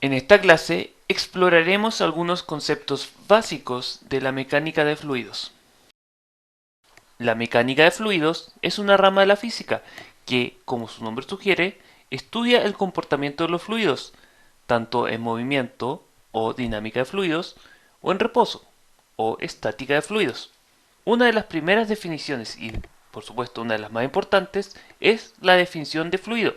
En esta clase exploraremos algunos conceptos básicos de la mecánica de fluidos. La mecánica de fluidos es una rama de la física que, como su nombre sugiere, estudia el comportamiento de los fluidos, tanto en movimiento o dinámica de fluidos, o en reposo o estática de fluidos. Una de las primeras definiciones y, por supuesto, una de las más importantes es la definición de fluido.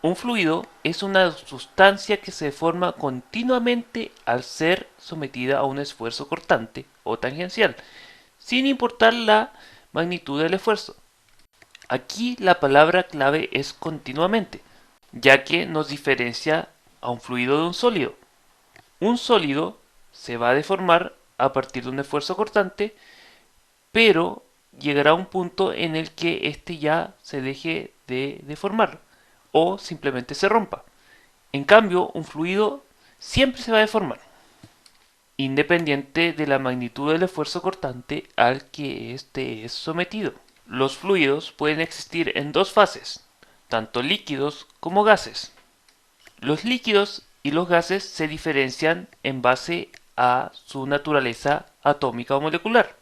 Un fluido es una sustancia que se deforma continuamente al ser sometida a un esfuerzo cortante o tangencial, sin importar la magnitud del esfuerzo. Aquí la palabra clave es continuamente, ya que nos diferencia a un fluido de un sólido. Un sólido se va a deformar a partir de un esfuerzo cortante, pero llegará a un punto en el que éste ya se deje de deformar o simplemente se rompa. En cambio, un fluido siempre se va a deformar, independiente de la magnitud del esfuerzo cortante al que éste es sometido. Los fluidos pueden existir en dos fases, tanto líquidos como gases. Los líquidos y los gases se diferencian en base a su naturaleza atómica o molecular.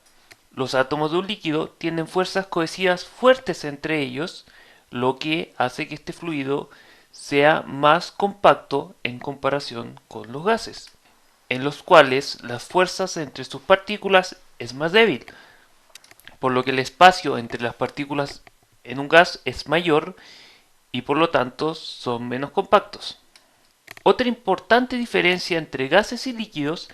Los átomos de un líquido tienen fuerzas cohesivas fuertes entre ellos, lo que hace que este fluido sea más compacto en comparación con los gases, en los cuales las fuerzas entre sus partículas es más débil, por lo que el espacio entre las partículas en un gas es mayor y por lo tanto son menos compactos. Otra importante diferencia entre gases y líquidos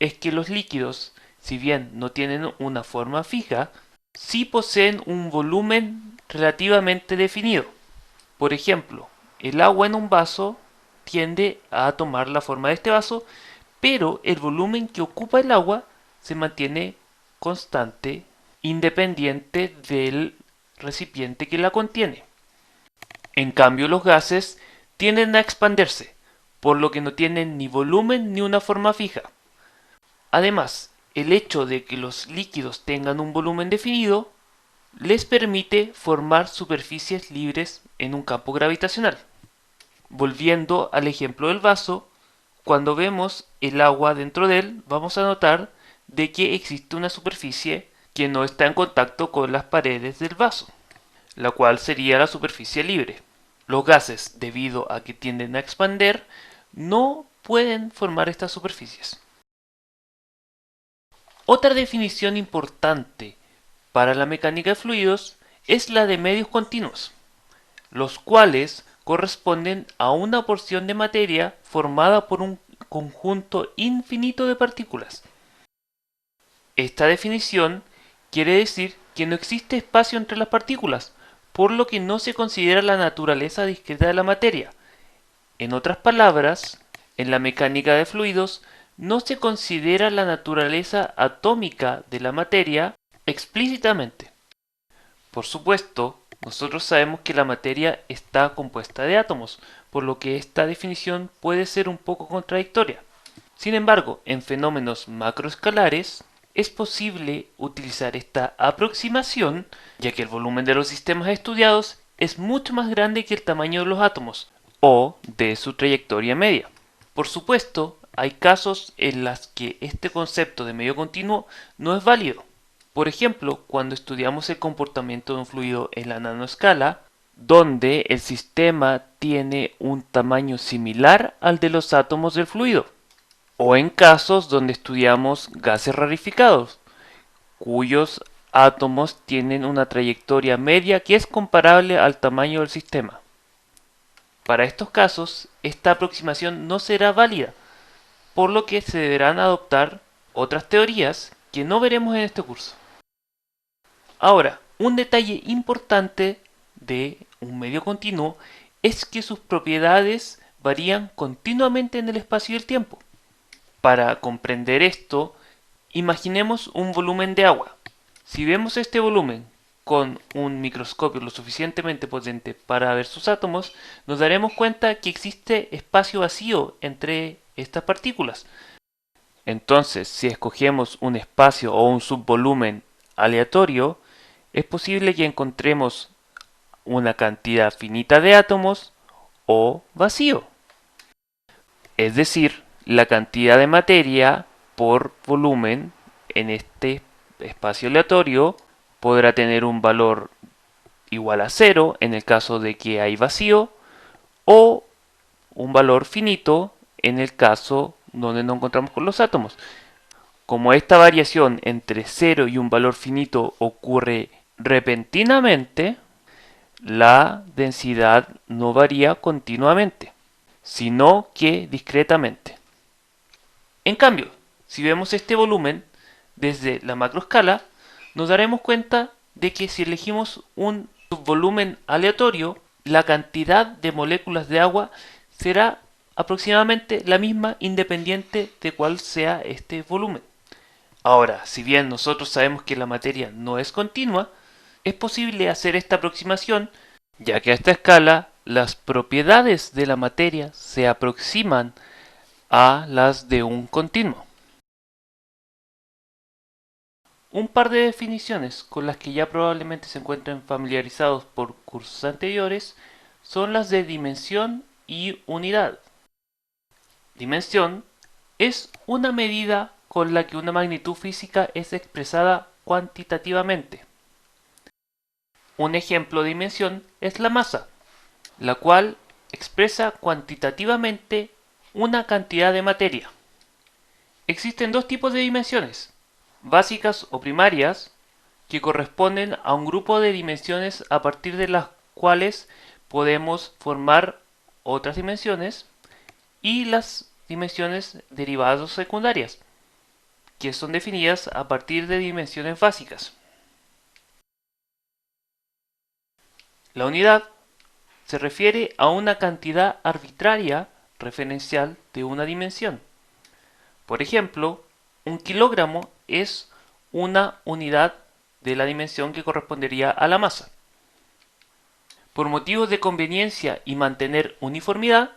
es que los líquidos, si bien no tienen una forma fija, sí poseen un volumen relativamente definido. Por ejemplo, el agua en un vaso tiende a tomar la forma de este vaso, pero el volumen que ocupa el agua se mantiene constante, independiente del recipiente que la contiene. En cambio, los gases tienden a expandirse, por lo que no tienen ni volumen ni una forma fija. Además, el hecho de que los líquidos tengan un volumen definido les permite formar superficies libres en un campo gravitacional. Volviendo al ejemplo del vaso, cuando vemos el agua dentro de él, vamos a notar de que existe una superficie que no está en contacto con las paredes del vaso, la cual sería la superficie libre. Los gases, debido a que tienden a expander, no pueden formar estas superficies. Otra definición importante para la mecánica de fluidos es la de medios continuos, los cuales corresponden a una porción de materia formada por un conjunto infinito de partículas. Esta definición quiere decir que no existe espacio entre las partículas, por lo que no se considera la naturaleza discreta de la materia. En otras palabras, en la mecánica de fluidos no se considera la naturaleza atómica de la materia explícitamente. Por supuesto, nosotros sabemos que la materia está compuesta de átomos, por lo que esta definición puede ser un poco contradictoria. Sin embargo, en fenómenos macroescalares es posible utilizar esta aproximación, ya que el volumen de los sistemas estudiados es mucho más grande que el tamaño de los átomos o de su trayectoria media. Por supuesto, hay casos en los que este concepto de medio continuo no es válido. Por ejemplo, cuando estudiamos el comportamiento de un fluido en la nanoescala, donde el sistema tiene un tamaño similar al de los átomos del fluido, o en casos donde estudiamos gases rarificados, cuyos átomos tienen una trayectoria media que es comparable al tamaño del sistema. Para estos casos, esta aproximación no será válida, por lo que se deberán adoptar otras teorías que no veremos en este curso. Ahora, un detalle importante de un medio continuo es que sus propiedades varían continuamente en el espacio y el tiempo. Para comprender esto, imaginemos un volumen de agua. Si vemos este volumen con un microscopio lo suficientemente potente para ver sus átomos, nos daremos cuenta que existe espacio vacío entre estas partículas. Entonces, si escogemos un espacio o un subvolumen aleatorio, es posible que encontremos una cantidad finita de átomos o vacío. Es decir, la cantidad de materia por volumen en este espacio aleatorio podrá tener un valor igual a cero en el caso de que hay vacío, o un valor finito en el caso donde no encontramos con los átomos. Como esta variación entre 0 y un valor finito ocurre repentinamente, la densidad no varía continuamente, sino que discretamente. En cambio, si vemos este volumen desde la macroescala, nos daremos cuenta de que si elegimos un subvolumen aleatorio, la cantidad de moléculas de agua será aproximadamente la misma independiente de cuál sea este volumen. Ahora, si bien nosotros sabemos que la materia no es continua, es posible hacer esta aproximación, ya que a esta escala las propiedades de la materia se aproximan a las de un continuo. Un par de definiciones con las que ya probablemente se encuentren familiarizados por cursos anteriores son las de dimensión y unidad. Dimensión es una medida con la que una magnitud física es expresada cuantitativamente. Un ejemplo de dimensión es la masa, la cual expresa cuantitativamente una cantidad de materia. Existen dos tipos de dimensiones, básicas o primarias, que corresponden a un grupo de dimensiones a partir de las cuales podemos formar otras dimensiones, y las dimensiones derivadas o secundarias, que son definidas a partir de dimensiones básicas. La unidad se refiere a una cantidad arbitraria referencial de una dimensión. Por ejemplo, un kilogramo es una unidad de la dimensión que correspondería a la masa. Por motivos de conveniencia y mantener uniformidad,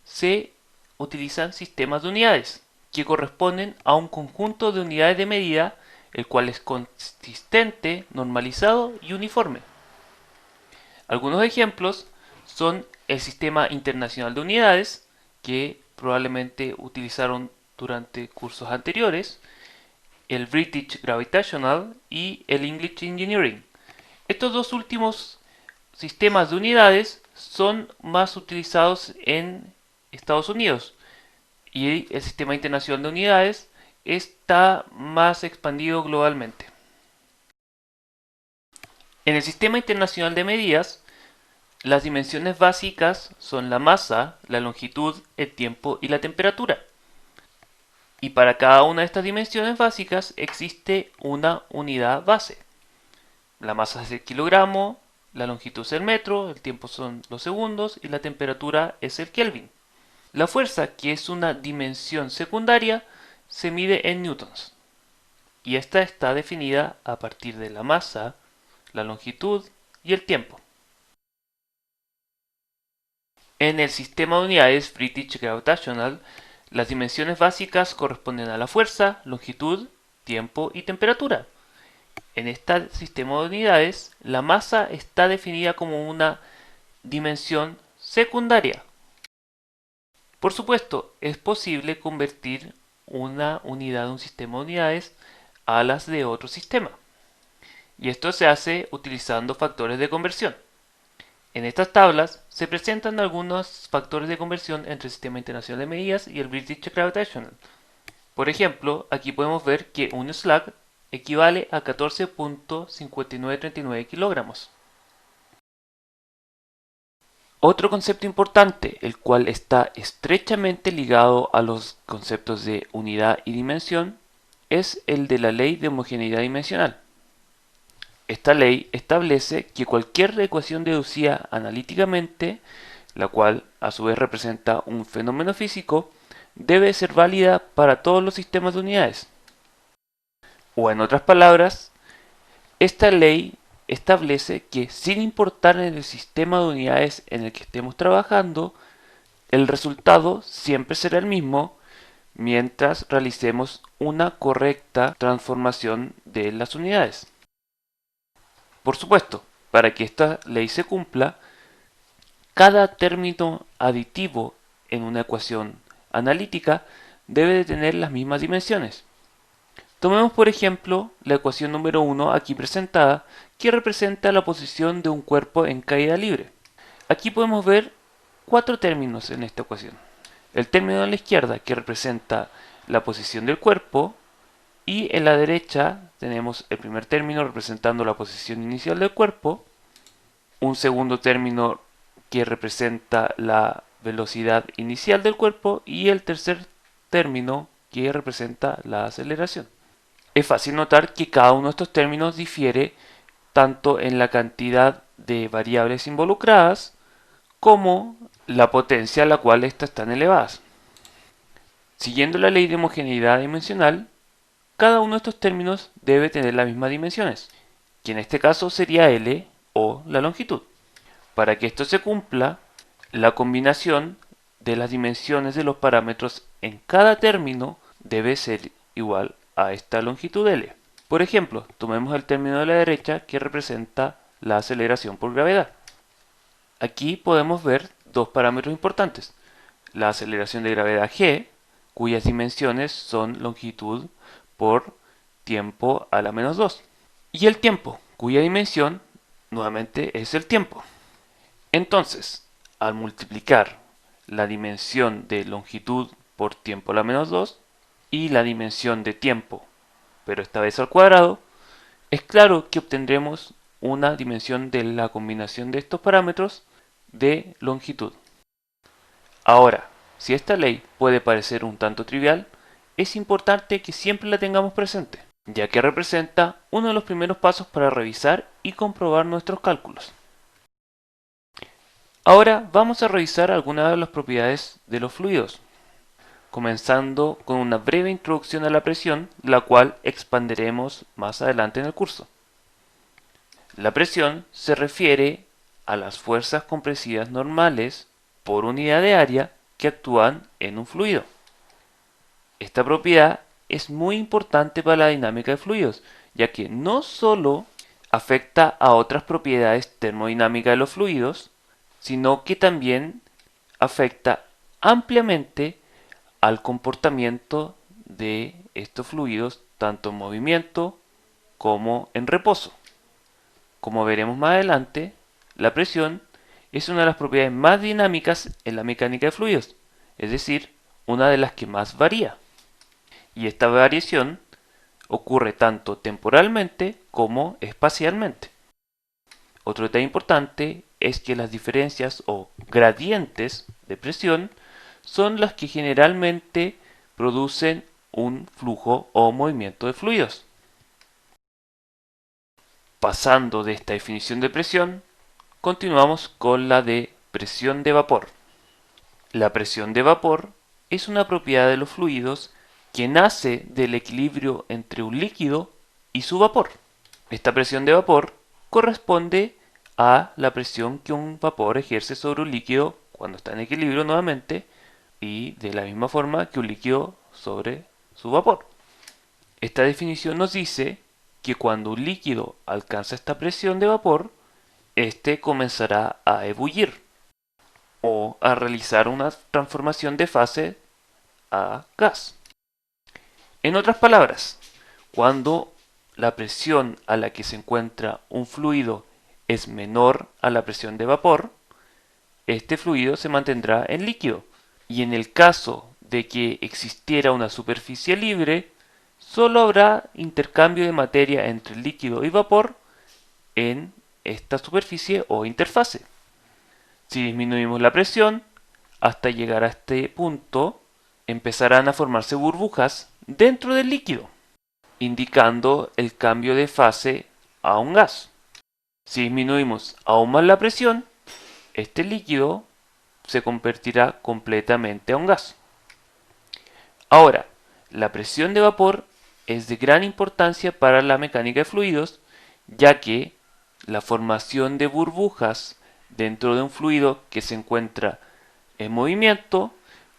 se utilizan sistemas de unidades, que corresponden a un conjunto de unidades de medida, el cual es consistente, normalizado y uniforme. Algunos ejemplos son el Sistema Internacional de Unidades, que probablemente utilizaron durante cursos anteriores, el British Gravitational y el English Engineering. Estos dos últimos sistemas de unidades son más utilizados en Estados Unidos, y el Sistema Internacional de Unidades está más expandido globalmente. En el Sistema Internacional de Medidas, las dimensiones básicas son la masa, la longitud, el tiempo y la temperatura. Y para cada una de estas dimensiones básicas existe una unidad base. La masa es el kilogramo, la longitud es el metro, el tiempo son los segundos y la temperatura es el Kelvin. La fuerza, que es una dimensión secundaria, se mide en newtons, y esta está definida a partir de la masa, la longitud y el tiempo. En el sistema de unidades British Gravitational, las dimensiones básicas corresponden a la fuerza, longitud, tiempo y temperatura. En este sistema de unidades, la masa está definida como una dimensión secundaria. Por supuesto, es posible convertir una unidad de un sistema de unidades a las de otro sistema, y esto se hace utilizando factores de conversión. En estas tablas se presentan algunos factores de conversión entre el Sistema Internacional de Medidas y el British Gravitational. Por ejemplo, aquí podemos ver que un slag equivale a 14.5939 kilogramos. Otro concepto importante, el cual está estrechamente ligado a los conceptos de unidad y dimensión, es el de la ley de homogeneidad dimensional. Esta ley establece que cualquier ecuación deducida analíticamente, la cual a su vez representa un fenómeno físico, debe ser válida para todos los sistemas de unidades. O en otras palabras, esta ley establece que sin importar en el sistema de unidades en el que estemos trabajando, el resultado siempre será el mismo mientras realicemos una correcta transformación de las unidades. Por supuesto, para que esta ley se cumpla, cada término aditivo en una ecuación analítica debe de tener las mismas dimensiones. Tomemos por ejemplo la ecuación número 1 aquí presentada, que representa la posición de un cuerpo en caída libre. Aquí podemos ver cuatro términos en esta ecuación. El término a la izquierda, que representa la posición del cuerpo, y en la derecha tenemos el primer término representando la posición inicial del cuerpo, un segundo término que representa la velocidad inicial del cuerpo y el tercer término que representa la aceleración. Es fácil notar que cada uno de estos términos difiere tanto en la cantidad de variables involucradas como la potencia a la cual éstas están elevadas. Siguiendo la ley de homogeneidad dimensional, cada uno de estos términos debe tener las mismas dimensiones, que en este caso sería L o la longitud. Para que esto se cumpla, la combinación de las dimensiones de los parámetros en cada término debe ser igual a esta longitud L. Por ejemplo, tomemos el término de la derecha que representa la aceleración por gravedad. Aquí podemos ver dos parámetros importantes. La aceleración de gravedad g, cuyas dimensiones son longitud por tiempo a la menos 2. Y el tiempo, cuya dimensión nuevamente es el tiempo. Entonces, al multiplicar la dimensión de longitud por tiempo a la menos 2 y la dimensión de tiempo, pero esta vez al cuadrado, es claro que obtendremos una dimensión de la combinación de estos parámetros de longitud. Ahora, si esta ley puede parecer un tanto trivial, es importante que siempre la tengamos presente, ya que representa uno de los primeros pasos para revisar y comprobar nuestros cálculos. Ahora vamos a revisar algunas de las propiedades de los fluidos, comenzando con una breve introducción a la presión, la cual expandiremos más adelante en el curso. La presión se refiere a las fuerzas compresivas normales por unidad de área que actúan en un fluido. Esta propiedad es muy importante para la dinámica de fluidos, ya que no solo afecta a otras propiedades termodinámicas de los fluidos, sino que también afecta ampliamente al comportamiento de estos fluidos, tanto en movimiento como en reposo. Como veremos más adelante, la presión es una de las propiedades más dinámicas en la mecánica de fluidos, es decir, una de las que más varía. Y esta variación ocurre tanto temporalmente como espacialmente. Otro detalle importante es que las diferencias o gradientes de presión son las que generalmente producen un flujo o movimiento de fluidos. Pasando de esta definición de presión, continuamos con la de presión de vapor. La presión de vapor es una propiedad de los fluidos que nace del equilibrio entre un líquido y su vapor. Esta presión de vapor corresponde a la presión que un vapor ejerce sobre un líquido cuando está en equilibrio nuevamente y de la misma forma que un líquido sobre su vapor. Esta definición nos dice que cuando un líquido alcanza esta presión de vapor, este comenzará a ebullir o a realizar una transformación de fase a gas. En otras palabras, cuando la presión a la que se encuentra un fluido es menor a la presión de vapor, este fluido se mantendrá en líquido. Y en el caso de que existiera una superficie libre, solo habrá intercambio de materia entre líquido y vapor en esta superficie o interfase. Si disminuimos la presión hasta llegar a este punto, empezarán a formarse burbujas dentro del líquido, indicando el cambio de fase a un gas. Si disminuimos aún más la presión, este líquido se convertirá completamente a un gas. Ahora, la presión de vapor es de gran importancia para la mecánica de fluidos, ya que la formación de burbujas dentro de un fluido que se encuentra en movimiento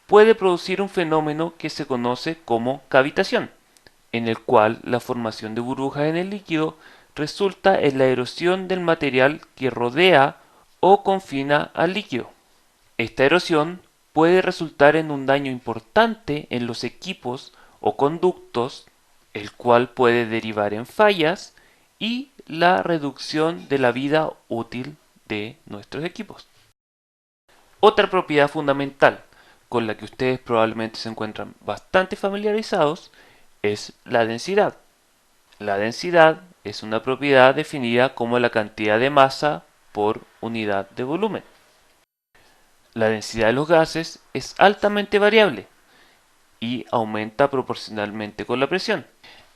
puede producir un fenómeno que se conoce como cavitación, en el cual la formación de burbujas en el líquido resulta en la erosión del material que rodea o confina al líquido. Esta erosión puede resultar en un daño importante en los equipos o conductos, el cual puede derivar en fallas y la reducción de la vida útil de nuestros equipos. Otra propiedad fundamental con la que ustedes probablemente se encuentran bastante familiarizados es la densidad. La densidad es una propiedad definida como la cantidad de masa por unidad de volumen. La densidad de los gases es altamente variable y aumenta proporcionalmente con la presión.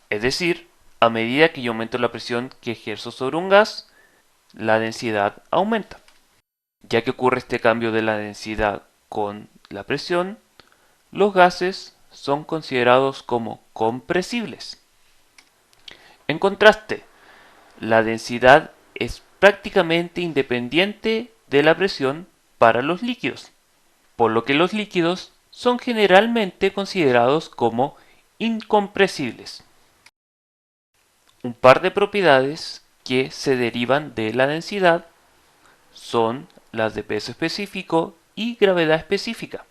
Es decir, a medida que yo aumento la presión que ejerzo sobre un gas, la densidad aumenta. Ya que ocurre este cambio de la densidad con la presión, los gases son considerados como compresibles. En contraste, la densidad es prácticamente independiente de la presión para los líquidos, por lo que los líquidos son generalmente considerados como incompresibles. Un par de propiedades que se derivan de la densidad son las de peso específico y gravedad específica.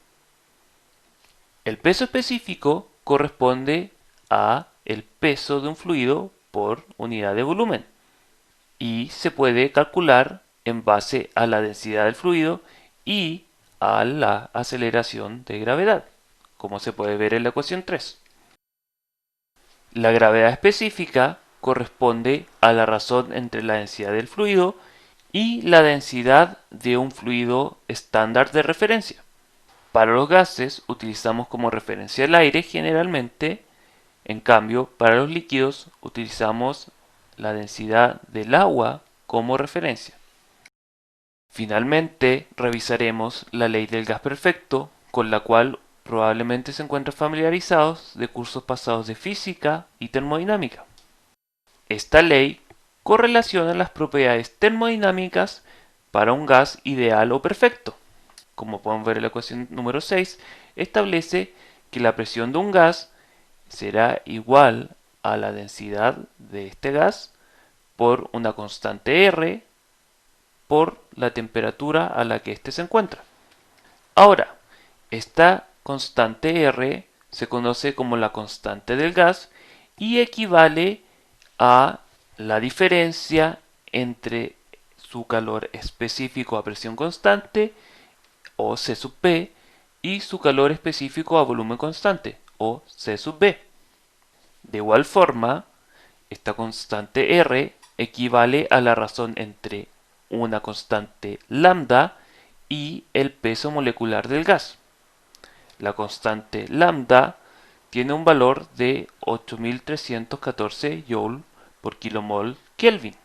El peso específico corresponde a el peso de un fluido por unidad de volumen y se puede calcular en base a la densidad del fluido y a la aceleración de gravedad, como se puede ver en la ecuación 3. La gravedad específica corresponde a la razón entre la densidad del fluido y la densidad de un fluido estándar de referencia. Para los gases utilizamos como referencia el aire generalmente, en cambio para los líquidos utilizamos la densidad del agua como referencia. Finalmente revisaremos la ley del gas perfecto, con la cual probablemente se encuentran familiarizados de cursos pasados de física y termodinámica. Esta ley correlaciona las propiedades termodinámicas para un gas ideal o perfecto. Como podemos ver en la ecuación número 6, establece que la presión de un gas será igual a la densidad de este gas por una constante R por la temperatura a la que éste se encuentra. Ahora, esta constante R se conoce como la constante del gas y equivale a la diferencia entre su calor específico a presión constante o C sub P y su calor específico a volumen constante o C sub B. De igual forma, esta constante R equivale a la razón entre una constante lambda y el peso molecular del gas. La constante lambda tiene un valor de 8314 Joule por kilomol Kelvin.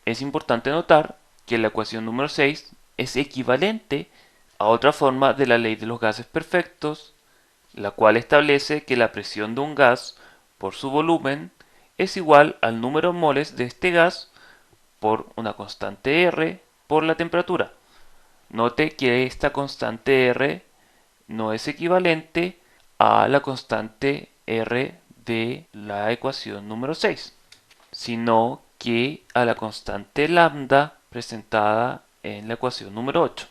Es importante notar que la ecuación número 6 es equivalente a otra forma de la ley de los gases perfectos, la cual establece que la presión de un gas por su volumen es igual al número de moles de este gas por una constante R por la temperatura. Note que esta constante R no es equivalente a la constante R de la ecuación número 6, sino que a la constante lambda presentada en la ecuación número 8.